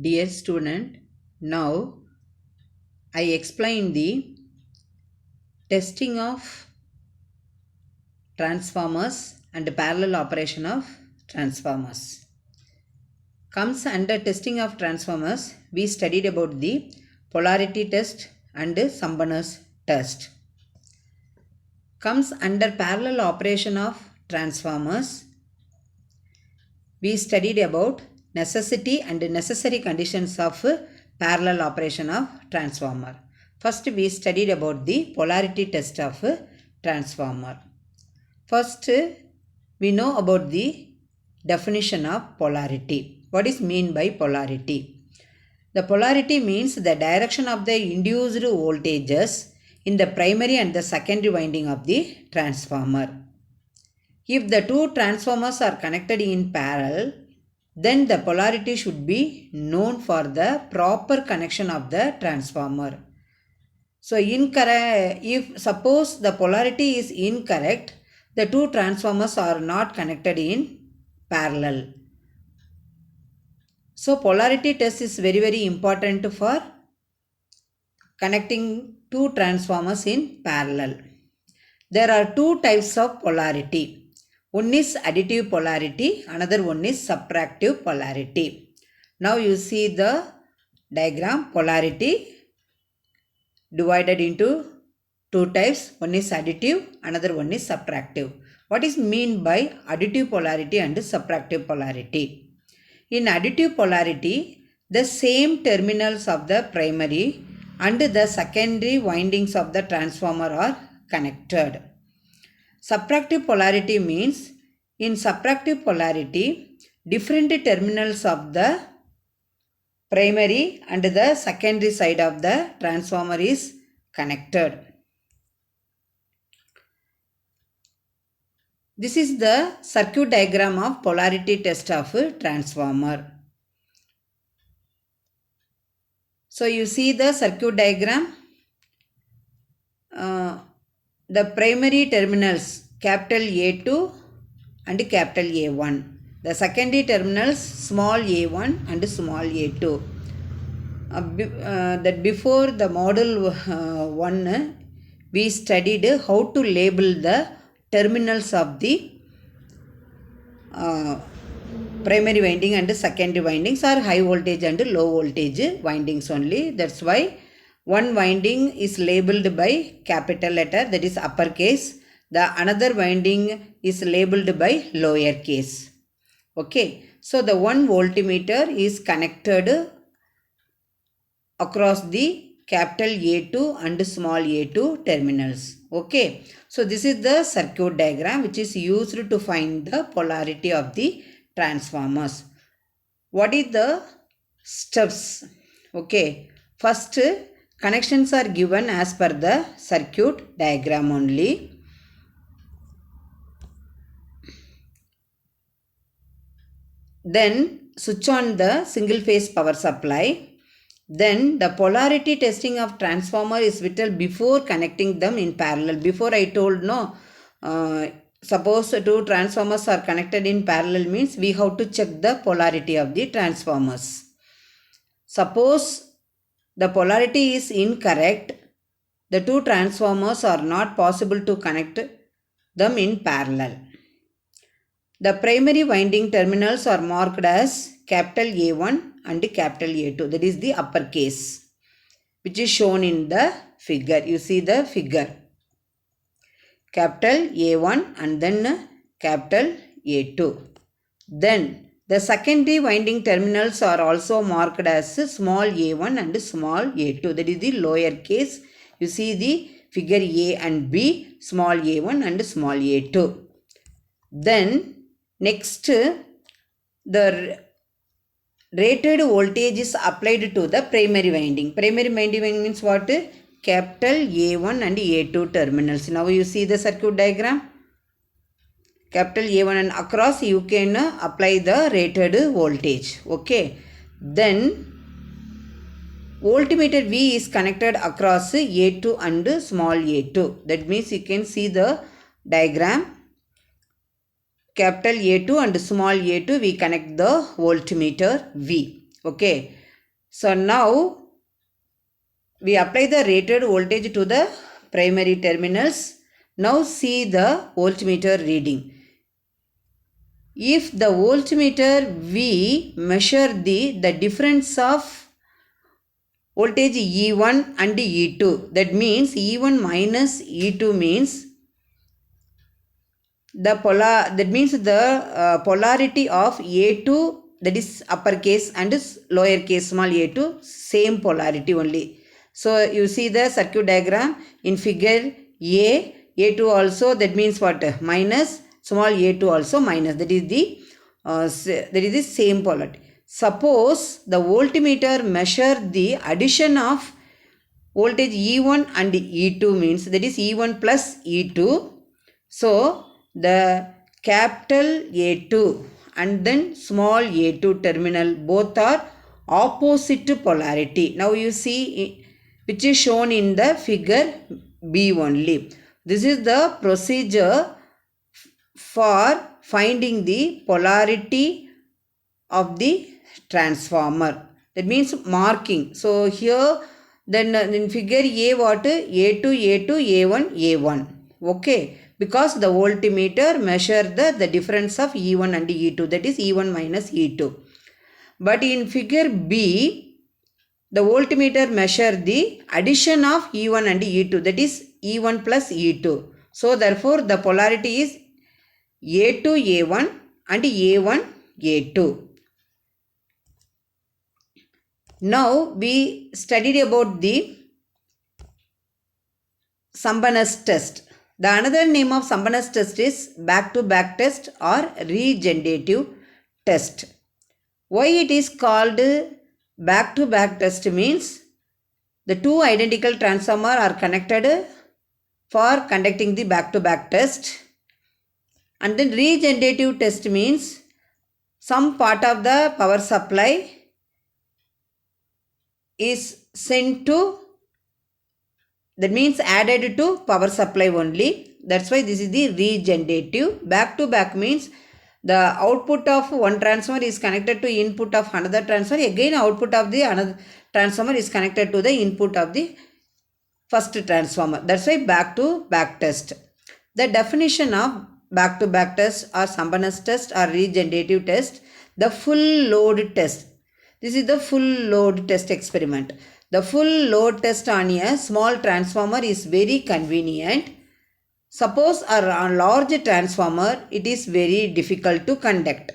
Dear student, now I explain the testing of transformers and parallel operation of transformers. Comes under testing of transformers, we studied about the polarity test and Sumner's test. Comes under parallel operation of transformers, we studied about necessity and necessary conditions of parallel operation of transformer. First we studied about the polarity test of transformer. First we know about the definition of polarity. What is mean by polarity? The polarity means the direction of the induced voltages in the primary and the secondary winding of the transformer. If the two transformers are connected in parallel, then the polarity should be known for the proper connection of the transformer. So if suppose the polarity is incorrect, the two transformers are not connected in parallel. So polarity test is very important for connecting two transformers in parallel. There are two types of polarity. One is additive polarity, another one is subtractive polarity. Now you see the diagram. Polarity divided into two types. One is additive, another one is subtractive. What is mean by additive polarity and subtractive polarity? In additive polarity, the same terminals of the primary and the secondary windings of the transformer are connected. Subtractive polarity means in subtractive polarity, different terminals of the primary and the secondary side of the transformer is connected. This is the circuit diagram of polarity test of transformer. So you see the circuit diagram. The primary terminals capital A2 and capital A1. The secondary terminals small a1 and small a2. That before the model 1 we studied how to label the terminals of the primary winding and secondary windings are high voltage and low voltage windings only. That's why one winding is labeled by capital letter, that is uppercase. The another winding is labeled by lowercase. Okay, so the one voltmeter is connected across the capital A2 and small a2 terminals. Okay, so this is the circuit diagram which is used to find the polarity of the transformers. What is the steps? Okay, first connections are given as per the circuit diagram only. Then switch on the single phase power supply. Then the polarity testing of transformer is vital before connecting them in parallel. Before I told no, suppose two transformers are connected in parallel means we have to check the polarity of the transformers. Suppose the polarity is incorrect, the two transformers are not possible to connect them in parallel. The primary winding terminals are marked as capital A1 and capital A2, that is the uppercase, which is shown in the figure. You see the figure. Capital A1 and then capital A2. Then the secondary winding terminals are also marked as small a1 and small a2, that is the lower case. You see the figure A and B, small a1 and small a2. Then next, the rated voltage is applied to the primary winding. Primary winding means what? Capital A1 and A2 terminals. Now you see the circuit diagram. Capital A1 and across you can apply the rated voltage. Okay. Then voltmeter V is connected across A2 and small a2. That means you can see the diagram. Capital A2 and small a2 we connect the voltmeter V. Okay. So now we apply the rated voltage to the primary terminals. Now see the voltmeter reading. If the voltmeter we measure the difference of voltage E1 and E2, that means E1 minus E2 means the polarity of A2, that is uppercase, and lowercase small a2, same polarity only. So you see the circuit diagram in figure A2 also, that means what? Minus, small a2 also minus, that is the same polarity. Suppose the voltmeter measure the addition of voltage E1 and E2 means, that is E1 plus E2. So the capital A2 and then small a2 terminal both are opposite polarity. Now you see which is shown in the figure B only. This is the procedure for finding the polarity of the transformer. That means marking. So here then in figure A what? A2, A2, A1, A1. Okay. Because the voltmeter measure the difference of E1 and E2, that is E1 minus E2. But in figure B, the voltmeter measure the addition of E1 and E2, that is E1 plus E2. So therefore the polarity is A2 A1 and A1 A2. Now we studied about the Sambanus test. The another name of Sambanus test is back-to-back test or regenerative test. Why it is called back-to-back test means the two identical transformers are connected for conducting the back-to-back test. And then regenerative test means some part of the power supply is sent to, that means added to power supply only. That's why this is the regenerative. Back to back means the output of one transformer is connected to input of another transformer. Again output of the another transformer is connected to the input of the first transformer. That's why back to back test. The definition of back to back test or Sambanus test or regenerative test. The full load test. This is the full load test experiment. The full load test on a small transformer is very convenient. Suppose a large transformer, it is very difficult to conduct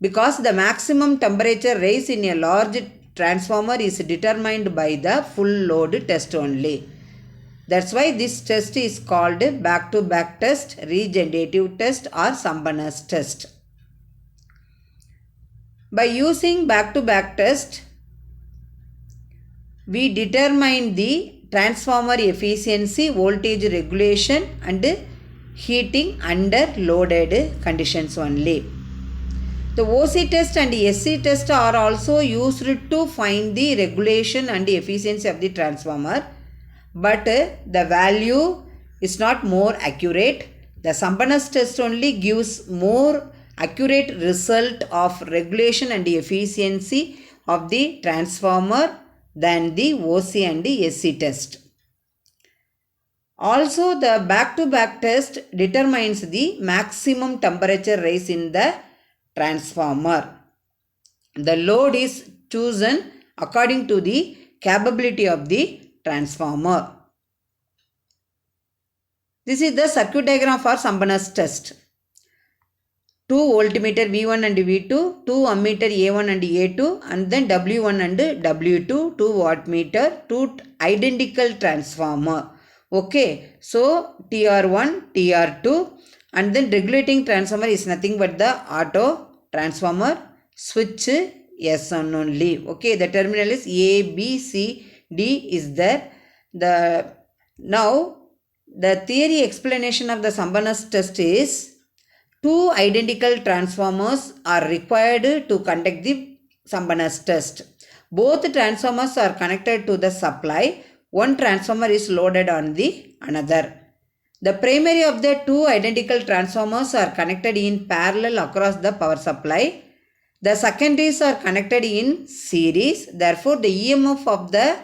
because the maximum temperature rise in a large transformer is determined by the full load test only. That's why this test is called back-to-back test, regenerative test or Sambanus test. By using back-to-back test, we determine the transformer efficiency, voltage regulation and heating under loaded conditions only. The OC test and SC test are also used to find the regulation and efficiency of the transformer, but the value is not more accurate. The Sambanus test only gives more accurate result of regulation and efficiency of the transformer than the OC and the SC test. Also, the back-to-back test determines the maximum temperature rise in the transformer. The load is chosen according to the capability of the transformer. This is the circuit diagram for Sambanus test. 2 voltmeter V1 and V2, 2 ammeter A1 and A2 and then W1 and W2, 2 wattmeter, 2 identical transformer. Okay, so TR1, TR2 and then regulating transformer is nothing but the auto transformer switch S1 only. Okay, the terminal is A, B, C, D is there. Now the theory explanation of the Sambanus test is 2 identical transformers are required to conduct the Sambanus test. Both transformers are connected to the supply. One transformer is loaded on the another. The primary of the 2 identical transformers are connected in parallel across the power supply. The secondaries are connected in series. Therefore, the EMF of the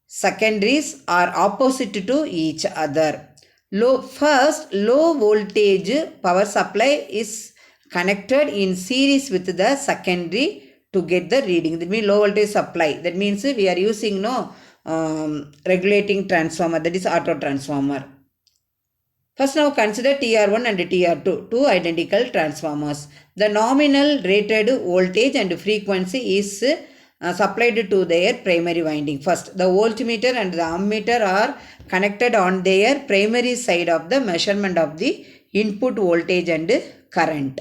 secondaries are opposite to each other. First, low voltage power supply is connected in series with the secondary to get the reading. That means low voltage supply. That means we are using regulating transformer, that is auto transformer. First, now consider TR1 and TR2, two identical transformers. The nominal rated voltage and frequency is supplied to their primary winding. First, the voltmeter and the ammeter are connected on their primary side of the measurement of the input voltage and current.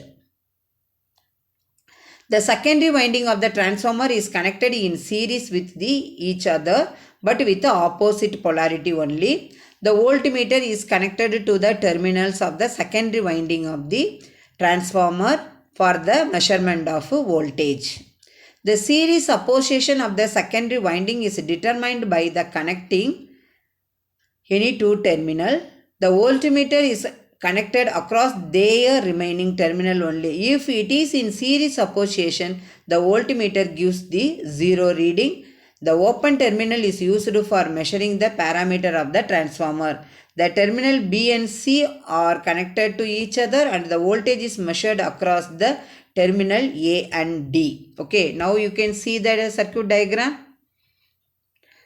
The secondary winding of the transformer is connected in series with each other, but with the opposite polarity only. The voltmeter is connected to the terminals of the secondary winding of the transformer for the measurement of voltage. The series opposition of the secondary winding is determined by the connecting any two terminal. The voltmeter is connected across their remaining terminal only. If it is in series opposition, the voltmeter gives the zero reading. The open terminal is used for measuring the parameter of the transformer. The terminal B and C are connected to each other and the voltage is measured across the terminal A and D. Okay, now you can see that circuit diagram.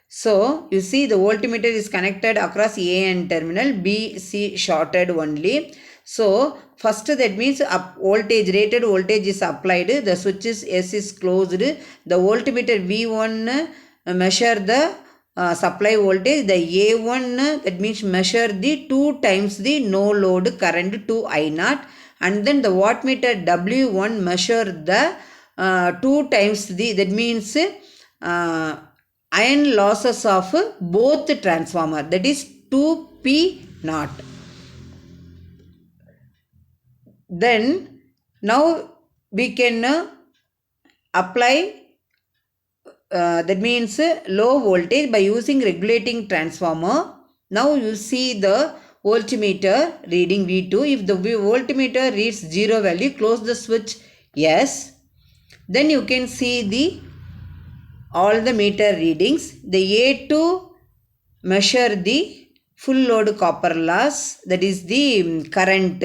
So, you see the voltmeter is connected across A and terminal, B, C shorted only. So, first that means rated voltage is applied, the switch S is closed, the voltmeter V1 measure the supply voltage, the A1 that means measure the 2 times the no load current to I0, and then the wattmeter W1 measure the 2 times the, that means iron losses of both transformer, that is 2P0. Then now we can apply that means low voltage by using regulating transformer. Now you see the voltmeter reading V2. If the voltmeter reads 0 value, close the switch yes. Then you can see all the meter readings. The A2 measure the full load copper loss, that is the current,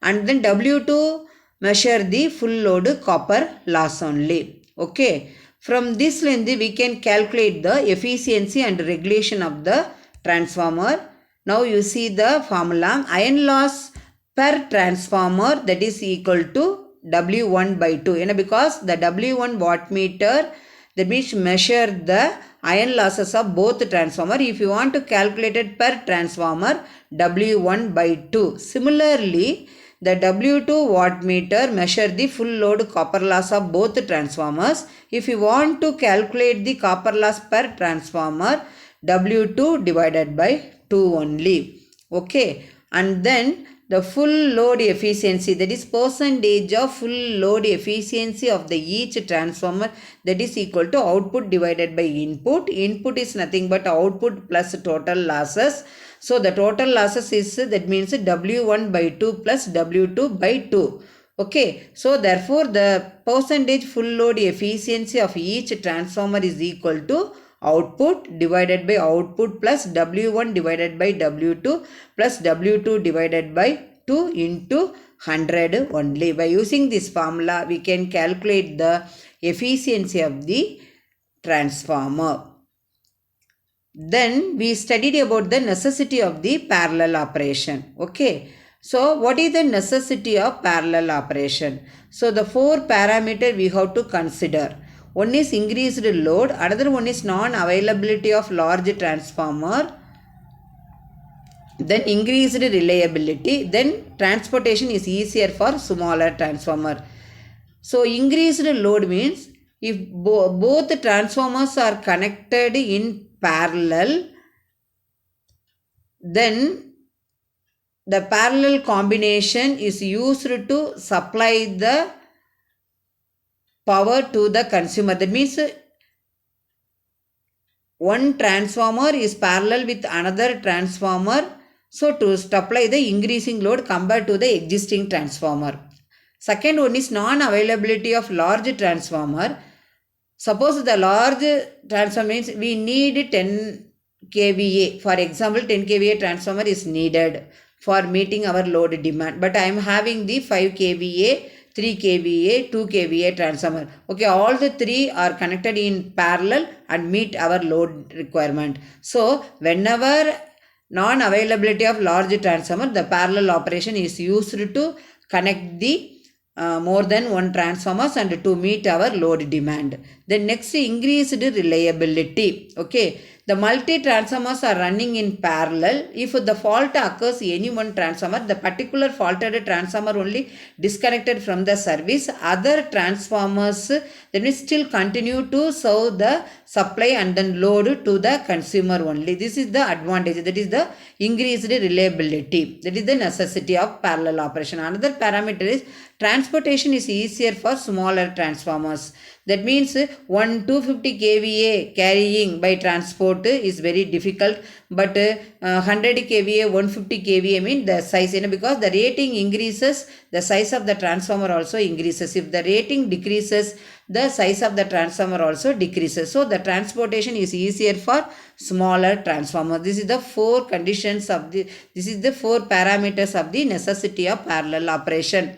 and then W2 measure the full load copper loss only. Okay. From this length we can calculate the efficiency and regulation of the transformer. Now you see the formula. Iron loss per transformer, that is equal to W1 by 2. Because the W1 wattmeter, that means measure the iron losses of both transformer. If you want to calculate it per transformer, W1 by 2. Similarly, the W2 wattmeter measure the full load copper loss of both transformers. If you want to calculate the copper loss per transformer, W2 divided by 2 only. Okay. And then the full load efficiency, that is percentage of full load efficiency of the each transformer, that is equal to output divided by input. Input is nothing but output plus total losses. So the total losses is, that means W1 by 2 plus W2 by 2. Okay. So therefore the percentage full load efficiency of each transformer is equal to output divided by output plus W1 divided by W2 plus W2 divided by 2 into 100 only. By using this formula, we can calculate the efficiency of the transformer. Then we studied about the necessity of the parallel operation. Okay. So what is the necessity of parallel operation? So the 4 parameters we have to consider. One is increased load, another one is non-availability of large transformer, then increased reliability, then transportation is easier for smaller transformer. So increased load means if both transformers are connected in parallel, then the parallel combination is used to supply the power to the consumer. That means one transformer is parallel with another transformer, so to supply the increasing load compared to the existing transformer. Second one is non-availability of large transformer. Suppose the large transformer means we need 10 kVA. For example, 10 kVA transformer is needed for meeting our load demand. But I am having the 5 kVA, 3 kVA, 2 kVA transformer. Okay, all the three are connected in parallel and meet our load requirement. So, whenever non-availability of large transformer, the parallel operation is used to connect the more than one transformers and to meet our load demand. Then next, increased reliability. Okay, the multi transformers are running in parallel. If the fault occurs any one transformer, the particular faulted transformer only disconnected from the service, other transformers then we still continue to serve the supply and then load to the consumer only. This is the advantage, that is the increased reliability, that is the necessity of parallel operation. Another parameter is transportation is easier for smaller transformers. That means 250 kVA carrying by transport is very difficult, but 100 kVA, 150 kVA mean the size, because the rating increases, the size of the transformer also increases. If the rating decreases, the size of the transformer also decreases. So the transportation is easier for smaller transformers. This is the four conditions of this is the four parameters of the necessity of parallel operation.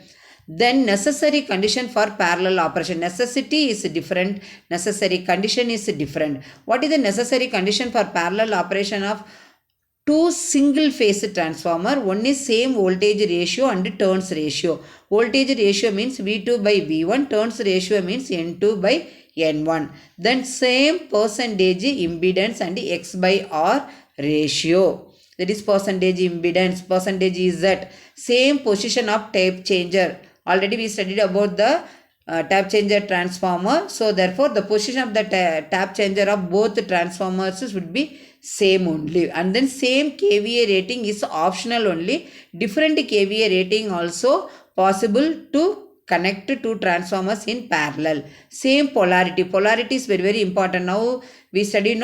Then necessary condition for parallel operation. Necessity is different, necessary condition is different. What is the necessary condition for parallel operation of two single phase transformer? One is same voltage ratio and turns ratio. Voltage ratio means V2 by V1, turns ratio means N2 by N1. Then same percentage impedance and X by R ratio. That is percentage impedance, percentage Z. Same position of tape changer. Already we studied about the tap changer transformer. So therefore the position of the tap changer of both transformers would be same only. And then same kVA rating is optional only. Different kVA rating also possible to connect two transformers in parallel. Same polarity. Polarity is very, very important. Now we study,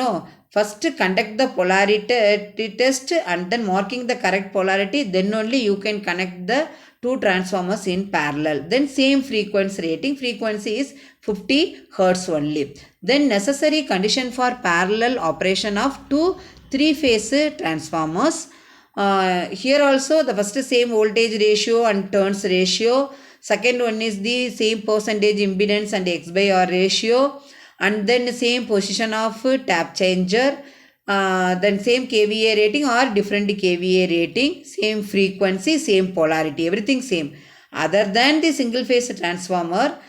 first conduct the polarity test and then marking the correct polarity. Then only you can connect the two transformers in parallel. Then same frequency rating. Frequency is 50 Hertz only. Then necessary condition for parallel operation of two three-phase transformers. Here also the first same voltage ratio and turns ratio. Second one is the same percentage impedance and X by R ratio. And then same position of tap changer. Then same kVA rating or different kVA rating, same frequency, same polarity, everything same. Other than the single phase transformer,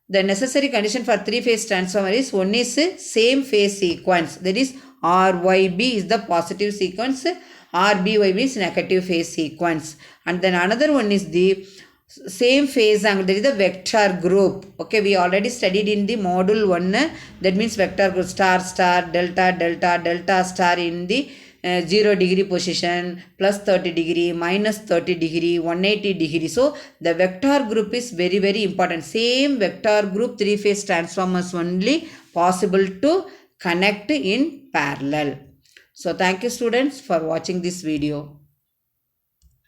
the necessary condition for three phase transformer is one is same phase sequence, that is RYB is the positive sequence, RBYB is negative phase sequence. And then another one is the same phase angle, that is the vector group. Okay, we already studied in the module 1, that means vector group, star star, delta delta, delta star in the 0 degree position, plus 30 degree, minus 30 degree, 180 degree. So the vector group is very, very important. Same vector group three phase transformers only possible to connect in parallel. So thank you students for watching this video.